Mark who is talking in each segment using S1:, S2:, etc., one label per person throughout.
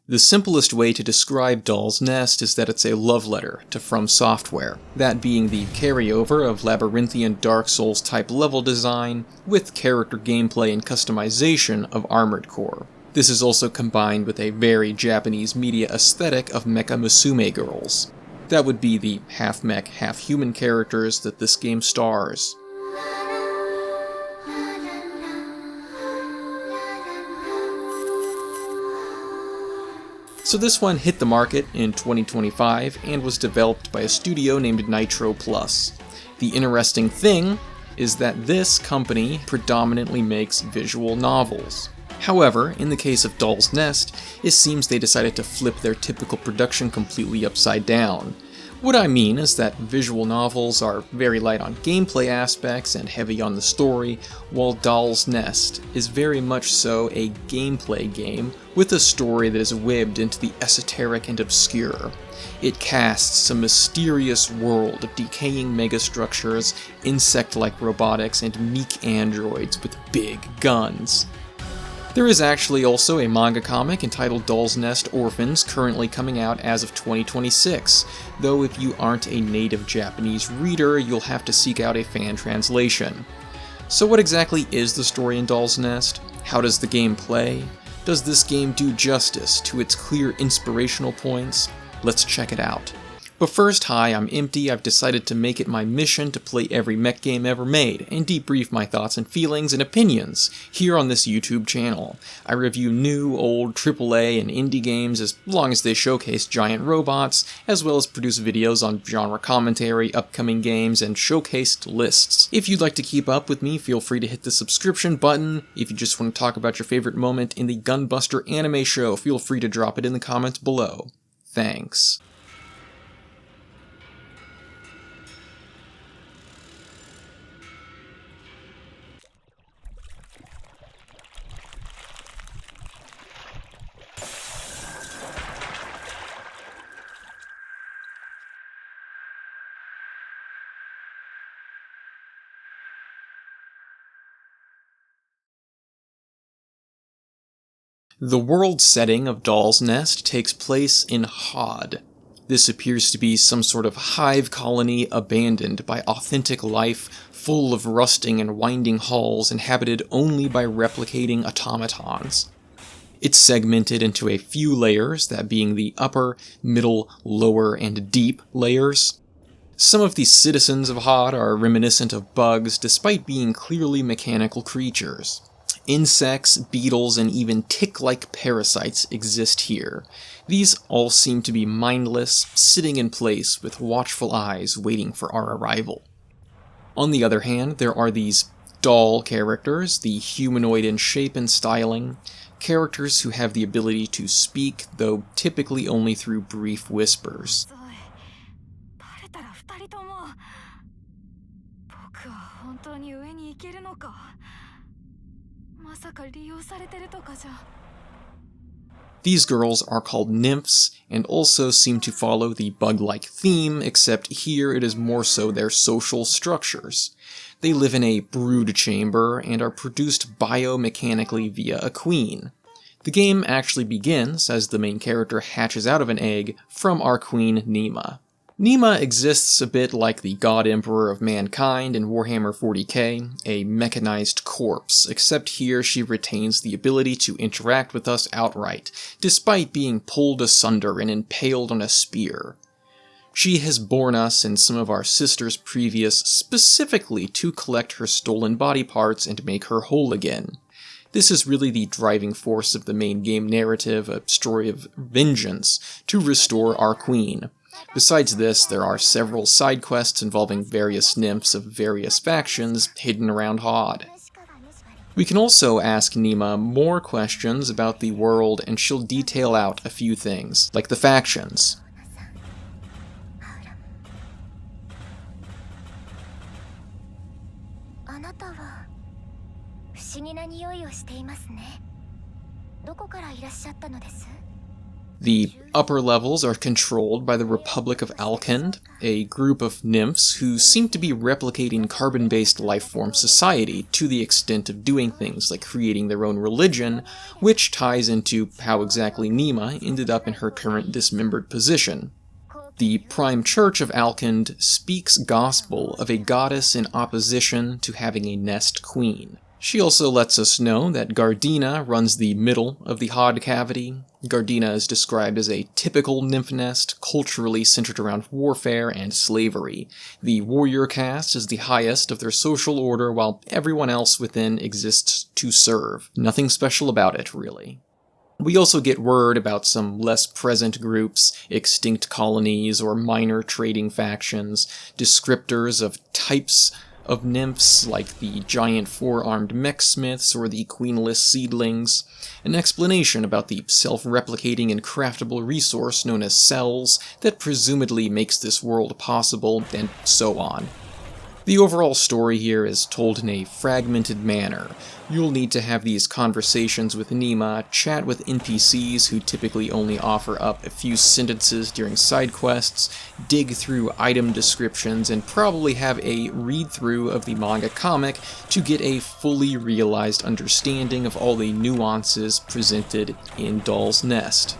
S1: The simplest way to describe Doll's Nest is that it's a love letter to From Software, that being the carryover of labyrinthian Dark Souls type level design with character gameplay and customization of Armored Core. This is also combined with a very Japanese media aesthetic of Mecha Musume girls. That would be the half-mech, half-human characters that this game stars. So this one hit the market in 2025 and was developed by a studio named Nitro Plus. The interesting thing is that this company predominantly makes visual novels. However, in the case of Doll's Nest, it seems they decided to flip their typical production completely upside down. What I mean is that visual novels are very light on gameplay aspects and heavy on the story, while Doll's Nest is very much so a gameplay game with a story that is webbed into the esoteric and obscure. It casts a mysterious world of decaying megastructures, insect-like robotics, and meek androids with big guns. There is actually also a manga comic entitled Doll's Nest Orphans currently coming out as of 2026, though if you aren't a native Japanese reader, you'll have to seek out a fan translation. So what exactly is the story in Doll's Nest? How does the game play? Does this game do justice to its clear inspirational points? Let's check it out. But first, hi, I'm Empty. I've decided to make it my mission to play every mech game ever made, and debrief my thoughts and feelings and opinions here on this YouTube channel. I review new, old, AAA, and indie games as long as they showcase giant robots, as well as produce videos on genre commentary, upcoming games, and showcased lists. If you'd like to keep up with me, feel free to hit the subscription button. If you just want to talk about your favorite moment in the Gunbuster anime show, feel free to drop it in the comments below. Thanks. The world setting of Doll's Nest takes place in Hod. This appears to be some sort of hive colony abandoned by authentic life, full of rusting and winding halls inhabited only by replicating automatons. It's segmented into a few layers, that being the upper, middle, lower, and deep layers. Some of the citizens of Hod are reminiscent of bugs despite being clearly mechanical creatures. Insects, beetles, and even tick-like parasites exist here. These all seem to be mindless, sitting in place with watchful eyes waiting for our arrival. On the other hand, there are these doll characters, the humanoid in shape and styling, characters who have the ability to speak, though typically only through brief whispers. These girls are called nymphs, and also seem to follow the bug-like theme, except here it is more so their social structures. They live in a brood chamber, and are produced biomechanically via a queen. The game actually begins as the main character hatches out of an egg from our queen Nima. Nima exists a bit like the God Emperor of Mankind in Warhammer 40k, a mechanized corpse, except here she retains the ability to interact with us outright, despite being pulled asunder and impaled on a spear. She has borne us and some of our sisters previous specifically to collect her stolen body parts and make her whole again. This is really the driving force of the main game narrative, a story of vengeance to restore our queen. Besides this, there are several side quests involving various nymphs of various factions hidden around Hod. We can also ask Nima more questions about the world, and she'll detail out a few things, like the factions. The upper levels are controlled by the Republic of Alkend, a group of nymphs who seem to be replicating carbon-based lifeform society to the extent of doing things like creating their own religion, which ties into how exactly Nima ended up in her current dismembered position. The Prime Church of Alkend speaks gospel of a goddess in opposition to having a nest queen. She also lets us know that Gardena runs the middle of the Hod cavity. Gardena is described as a typical nymph nest, culturally centered around warfare and slavery. The warrior caste is the highest of their social order, while everyone else within exists to serve. Nothing special about it, really. We also get word about some less present groups, extinct colonies, or minor trading factions, descriptors of types of nymphs like the giant four-armed mech smiths or the queenless seedlings, an explanation about the self-replicating and craftable resource known as cells that presumably makes this world possible, and so on. The overall story here is told in a fragmented manner. You'll need to have these conversations with Nima, chat with NPCs who typically only offer up a few sentences during side quests, dig through item descriptions, and probably have a read-through of the manga comic to get a fully realized understanding of all the nuances presented in Doll's Nest.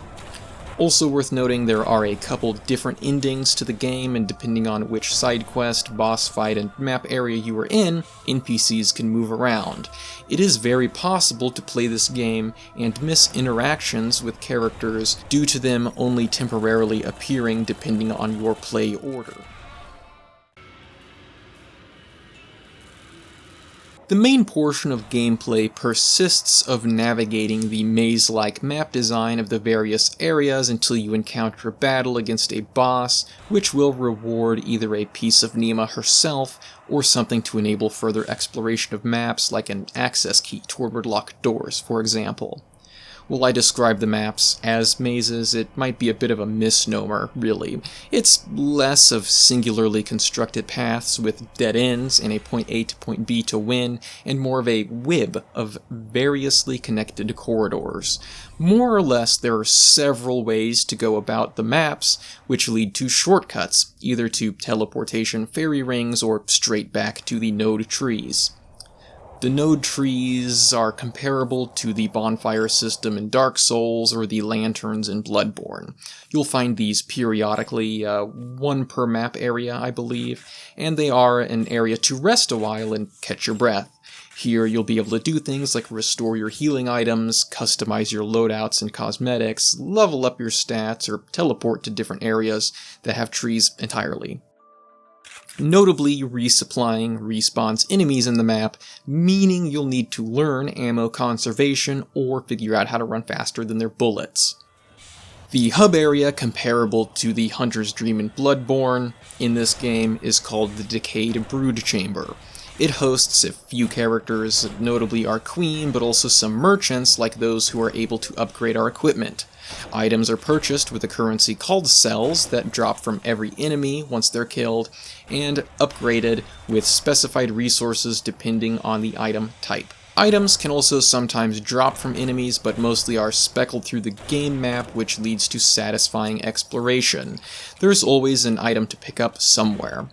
S1: Also worth noting, there are a couple different endings to the game, and depending on which side quest, boss fight, and map area you are in, NPCs can move around. It is very possible to play this game and miss interactions with characters due to them only temporarily appearing depending on your play order. The main portion of gameplay persists of navigating the maze-like map design of the various areas until you encounter a battle against a boss, which will reward either a piece of Nima herself or something to enable further exploration of maps, like an access key toward locked doors, for example. While I describe the maps as mazes, it might be a bit of a misnomer, really. It's less of singularly constructed paths with dead ends and a point A to point B to win, and more of a web of variously connected corridors. More or less, there are several ways to go about the maps, which lead to shortcuts, either to teleportation fairy rings or straight back to the node trees. The node trees are comparable to the bonfire system in Dark Souls or the lanterns in Bloodborne. You'll find these periodically, one per map area, I believe, and they are an area to rest a while and catch your breath. Here you'll be able to do things like restore your healing items, customize your loadouts and cosmetics, level up your stats, or teleport to different areas that have trees entirely. Notably, resupplying respawns enemies in the map, meaning you'll need to learn ammo conservation or figure out how to run faster than their bullets. The hub area, comparable to the Hunter's Dream in Bloodborne, in this game is called the Decayed Brood Chamber. It hosts a few characters, notably our queen, but also some merchants like those who are able to upgrade our equipment. Items are purchased with a currency called cells that drop from every enemy once they're killed, and upgraded with specified resources depending on the item type. Items can also sometimes drop from enemies, but mostly are speckled through the game map, which leads to satisfying exploration. There's always an item to pick up somewhere.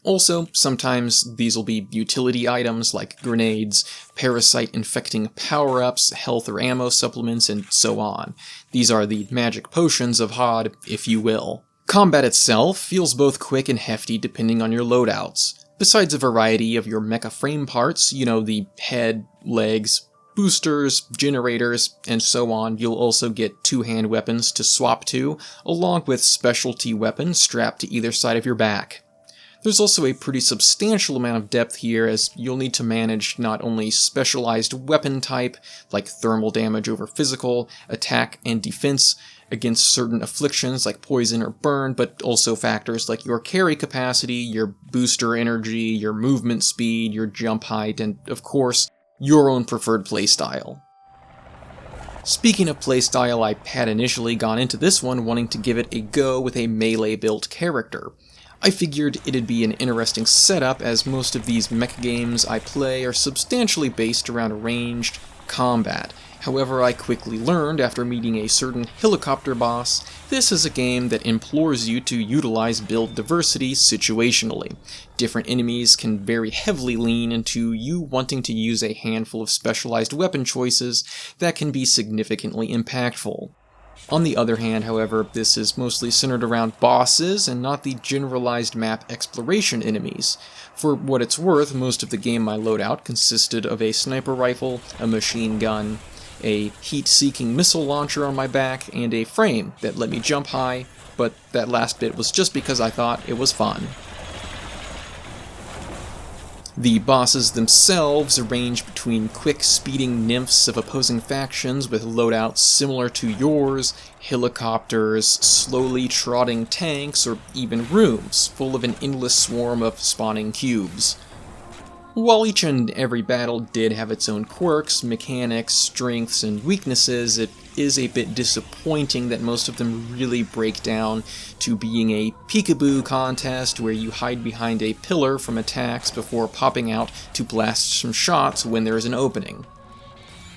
S1: Also, sometimes these will be utility items like grenades, parasite-infecting power-ups, health or ammo supplements, and so on. These are the magic potions of Hod, if you will. Combat itself feels both quick and hefty depending on your loadouts. Besides a variety of your mecha frame parts, the head, legs, boosters, generators, and so on, you'll also get two-hand weapons to swap to, along with specialty weapons strapped to either side of your back. There's also a pretty substantial amount of depth here, as you'll need to manage not only specialized weapon type, like thermal damage over physical, attack and defense against certain afflictions like poison or burn, but also factors like your carry capacity, your booster energy, your movement speed, your jump height, and of course, your own preferred playstyle. Speaking of playstyle, I had initially gone into this one wanting to give it a go with a melee-built character. I figured it'd be an interesting setup, as most of these mech games I play are substantially based around ranged combat, However, I quickly learned after meeting a certain helicopter boss, this is a game that implores you to utilize build diversity situationally. Different enemies can very heavily lean into you wanting to use a handful of specialized weapon choices that can be significantly impactful. On the other hand, however, this is mostly centered around bosses and not the generalized map exploration enemies. For what it's worth, most of the game my loadout consisted of a sniper rifle, a machine gun, a heat-seeking missile launcher on my back, and a frame that let me jump high, but that last bit was just because I thought it was fun. The bosses themselves range between quick speeding nymphs of opposing factions with loadouts similar to yours, helicopters, slowly trotting tanks, or even rooms full of an endless swarm of spawning cubes. While each and every battle did have its own quirks, mechanics, strengths, and weaknesses, it is a bit disappointing that most of them really break down to being a peekaboo contest where you hide behind a pillar from attacks before popping out to blast some shots when there is an opening.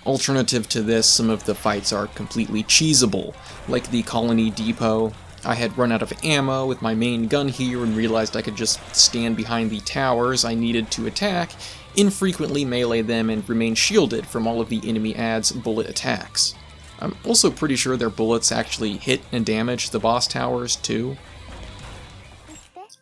S1: Alternative to this, some of the fights are completely cheesable, like the Colony Depot. I had run out of ammo with my main gun here and realized I could just stand behind the towers I needed to attack, infrequently melee them, and remain shielded from all of the enemy adds' bullet attacks. I'm also pretty sure their bullets actually hit and damage the boss towers too.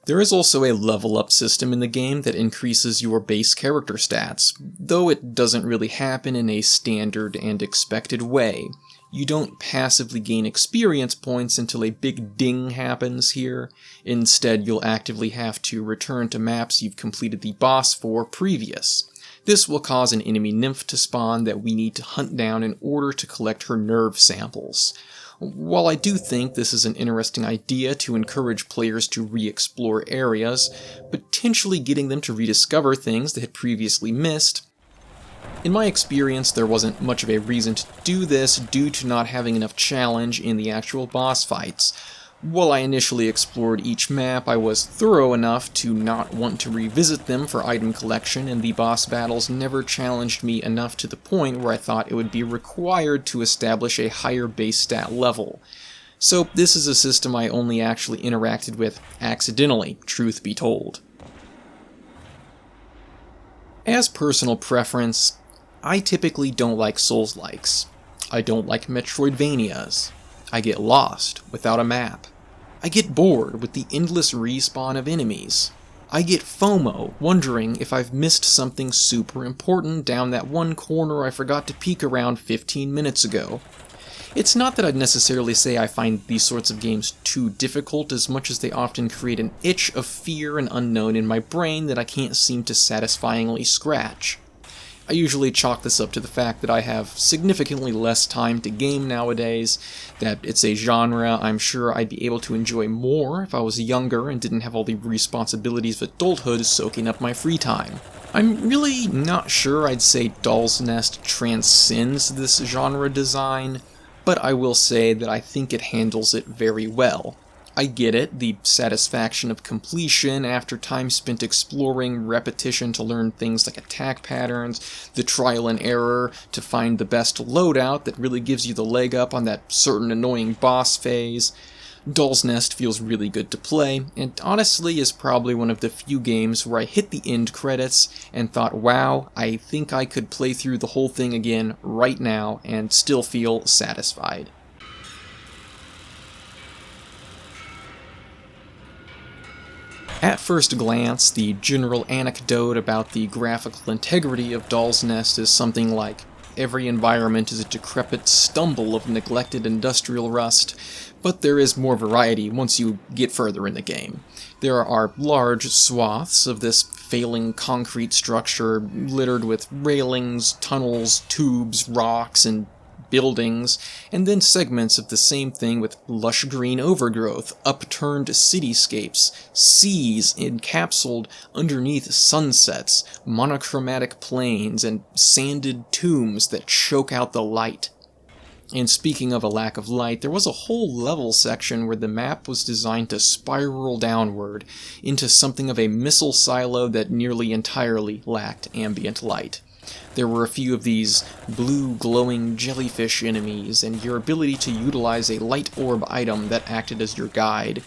S1: There is also a level up system in the game that increases your base character stats, though it doesn't really happen in a standard and expected way. You don't passively gain experience points until a big ding happens here. Instead, you'll actively have to return to maps you've completed the boss for previous. This will cause an enemy nymph to spawn that we need to hunt down in order to collect her nerve samples. While I do think this is an interesting idea to encourage players to re-explore areas, potentially getting them to rediscover things they had previously missed, in my experience, there wasn't much of a reason to do this due to not having enough challenge in the actual boss fights. While I initially explored each map, I was thorough enough to not want to revisit them for item collection, and the boss battles never challenged me enough to the point where I thought it would be required to establish a higher base stat level. So this is a system I only actually interacted with accidentally, truth be told. As personal preference, I typically don't like Souls-likes. I don't like Metroidvanias. I get lost without a map. I get bored with the endless respawn of enemies. I get FOMO, wondering if I've missed something super important down that one corner I forgot to peek around 15 minutes ago. It's not that I'd necessarily say I find these sorts of games too difficult as much as they often create an itch of fear and unknown in my brain that I can't seem to satisfyingly scratch. I usually chalk this up to the fact that I have significantly less time to game nowadays, that it's a genre I'm sure I'd be able to enjoy more if I was younger and didn't have all the responsibilities of adulthood soaking up my free time. I'm really not sure I'd say Doll's Nest transcends this genre design, but I will say that I think it handles it very well. I get it, the satisfaction of completion after time spent exploring, repetition to learn things like attack patterns, the trial and error to find the best loadout that really gives you the leg up on that certain annoying boss phase. Doll's Nest feels really good to play, and honestly is probably one of the few games where I hit the end credits and thought, wow, I think I could play through the whole thing again right now and still feel satisfied. At first glance, the general anecdote about the graphical integrity of Doll's Nest is something like, every environment is a decrepit stumble of neglected industrial rust, but there is more variety once you get further in the game. There are large swaths of this failing concrete structure littered with railings, tunnels, tubes, rocks, and buildings, and then segments of the same thing with lush green overgrowth, upturned cityscapes, seas encapsulated underneath sunsets, monochromatic plains, and sanded tombs that choke out the light. And speaking of a lack of light, there was a whole level section where the map was designed to spiral downward into something of a missile silo that nearly entirely lacked ambient light. There were a few of these blue glowing jellyfish enemies, and your ability to utilize a light orb item that acted as your guide.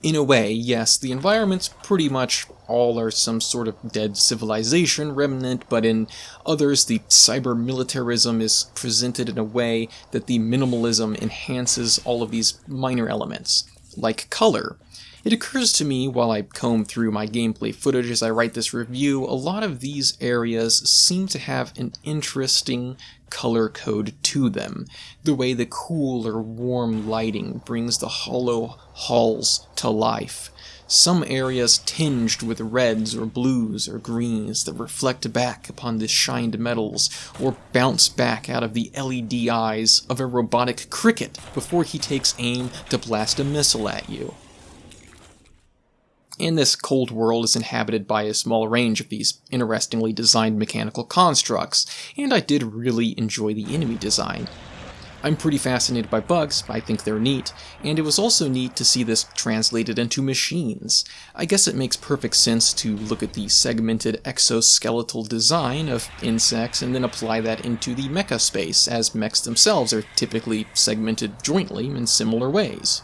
S1: In a way, yes, the environments pretty much all are some sort of dead civilization remnant, but in others the cyber-militarism is presented in a way that the minimalism enhances all of these minor elements, like color. It occurs to me while I comb through my gameplay footage as I write this review, a lot of these areas seem to have an interesting color code to them. The way the cool or warm lighting brings the hollow halls to life. Some areas tinged with reds or blues or greens that reflect back upon the shined metals or bounce back out of the LED eyes of a robotic cricket before he takes aim to blast a missile at you. And this cold world is inhabited by a small range of these interestingly designed mechanical constructs, and I did really enjoy the enemy design. I'm pretty fascinated by bugs, I think they're neat, and it was also neat to see this translated into machines. I guess it makes perfect sense to look at the segmented exoskeletal design of insects and then apply that into the mecha space, as mechs themselves are typically segmented jointly in similar ways.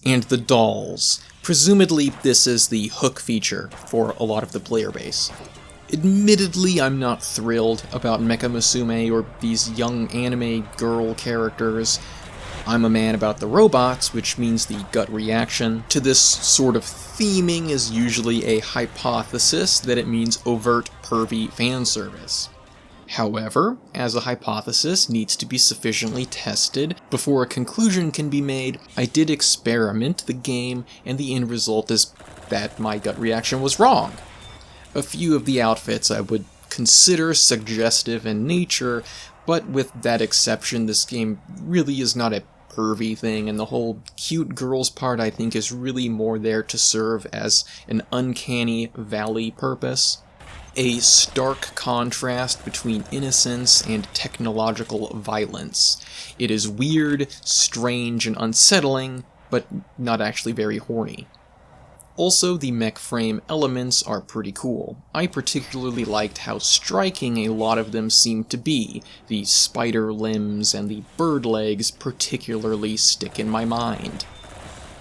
S1: And the dolls. Presumably this is the hook feature for a lot of the player base. Admittedly, I'm not thrilled about Mecha Musume or these young anime girl characters. I'm a man about the robots, which means the gut reaction to this sort of theming is usually a hypothesis that it means overt pervy fan service. However, as a hypothesis needs to be sufficiently tested before a conclusion can be made, I did experiment the game, and the end result is that my gut reaction was wrong. A few of the outfits I would consider suggestive in nature, but with that exception, this game really is not a pervy thing, and the whole cute girls part I think is really more there to serve as an uncanny valley purpose. A stark contrast between innocence and technological violence. It is weird, strange, and unsettling, but not actually very horny. Also, the mech frame elements are pretty cool. I particularly liked how striking a lot of them seemed to be. The spider limbs and the bird legs particularly stick in my mind.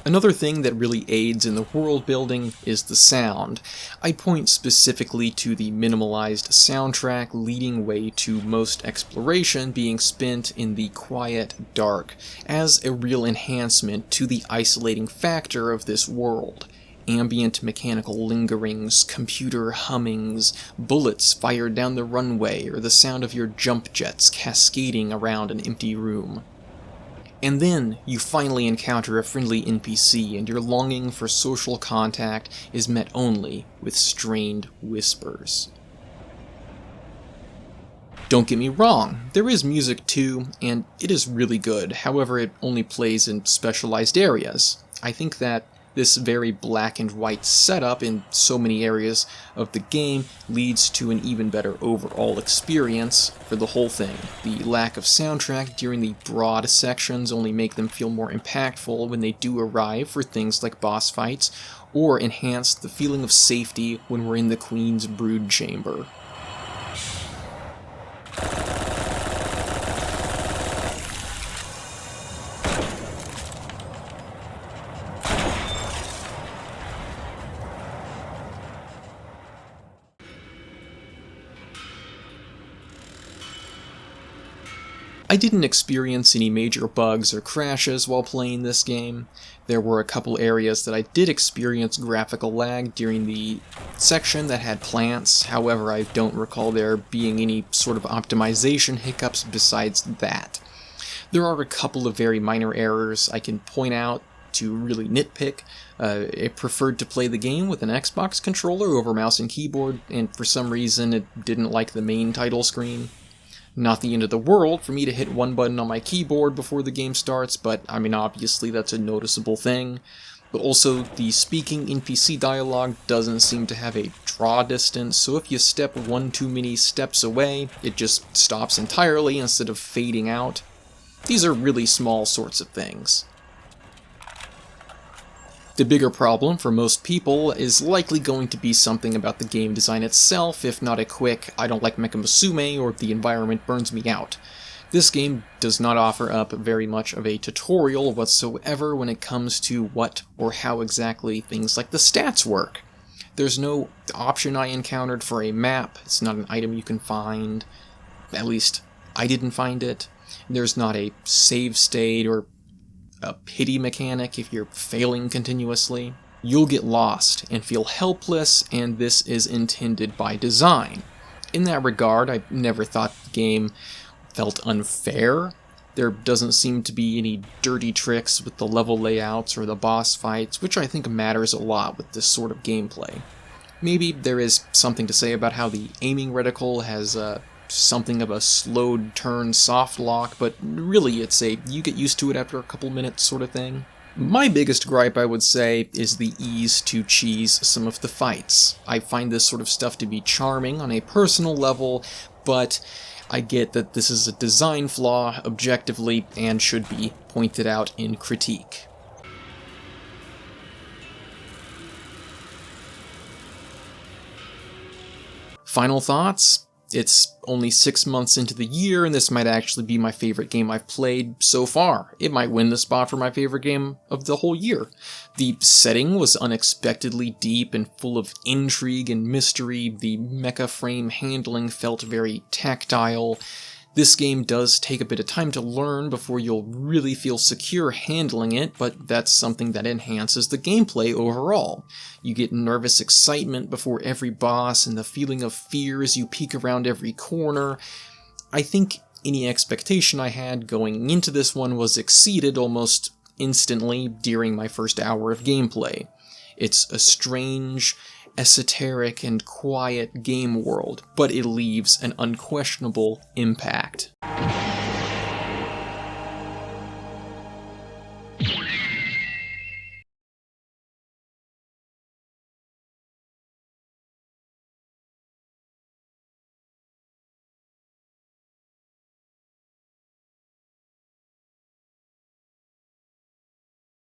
S1: Another thing that really aids in the world building is the sound. I point specifically to the minimalized soundtrack leading way to most exploration being spent in the quiet dark, as a real enhancement to the isolating factor of this world. Ambient mechanical lingerings, computer hummings, bullets fired down the runway, or the sound of your jump jets cascading around an empty room. And then, you finally encounter a friendly NPC, and your longing for social contact is met only with strained whispers. Don't get me wrong, there is music too, and it is really good, however it only plays in specialized areas. I think that this very black and white setup in so many areas of the game leads to an even better overall experience for the whole thing. The lack of soundtrack during the broad sections only make them feel more impactful when they do arrive for things like boss fights, or enhance the feeling of safety when we're in the Queen's brood chamber. I didn't experience any major bugs or crashes while playing this game. There were a couple areas that I did experience graphical lag during the section that had plants, however I don't recall there being any sort of optimization hiccups besides that. There are a couple of very minor errors I can point out to really nitpick. I preferred to play the game with an Xbox controller over mouse and keyboard, and for some reason it didn't like the main title screen. Not the end of the world for me to hit one button on my keyboard before the game starts, but I mean obviously that's a noticeable thing. But also, the speaking NPC dialogue doesn't seem to have a draw distance, so if you step one too many steps away, it just stops entirely instead of fading out. These are really small sorts of things. The bigger problem for most people is likely going to be something about the game design itself, if not a quick, I don't like Mecha Musume, or the environment burns me out. This game does not offer up very much of a tutorial whatsoever when it comes to what or how exactly things like the stats work. There's no option I encountered for a map, it's not an item you can find, at least I didn't find it. There's not a save state or a pity mechanic if you're failing continuously. You'll get lost and feel helpless, and this is intended by design. In that regard, I never thought the game felt unfair. There doesn't seem to be any dirty tricks with the level layouts or the boss fights, which I think matters a lot with this sort of gameplay. Maybe there is something to say about how the aiming reticle has something of a slowed turn soft lock, but really it's a you get used to it after a couple minutes sort of thing. My biggest gripe, I would say, is the ease to cheese some of the fights. I find this sort of stuff to be charming on a personal level, but I get that this is a design flaw objectively and should be pointed out in critique. Final thoughts? It's only 6 months into the year, and this might actually be my favorite game I've played so far. It might win the spot for my favorite game of the whole year. The setting was unexpectedly deep and full of intrigue and mystery. The mecha frame handling felt very tactile. This game does take a bit of time to learn before you'll really feel secure handling it, but that's something that enhances the gameplay overall. You get nervous excitement before every boss and the feeling of fear as you peek around every corner. I think any expectation I had going into this one was exceeded almost instantly during my first hour of gameplay. It's a strange, esoteric, and quiet game world, but it leaves an unquestionable impact.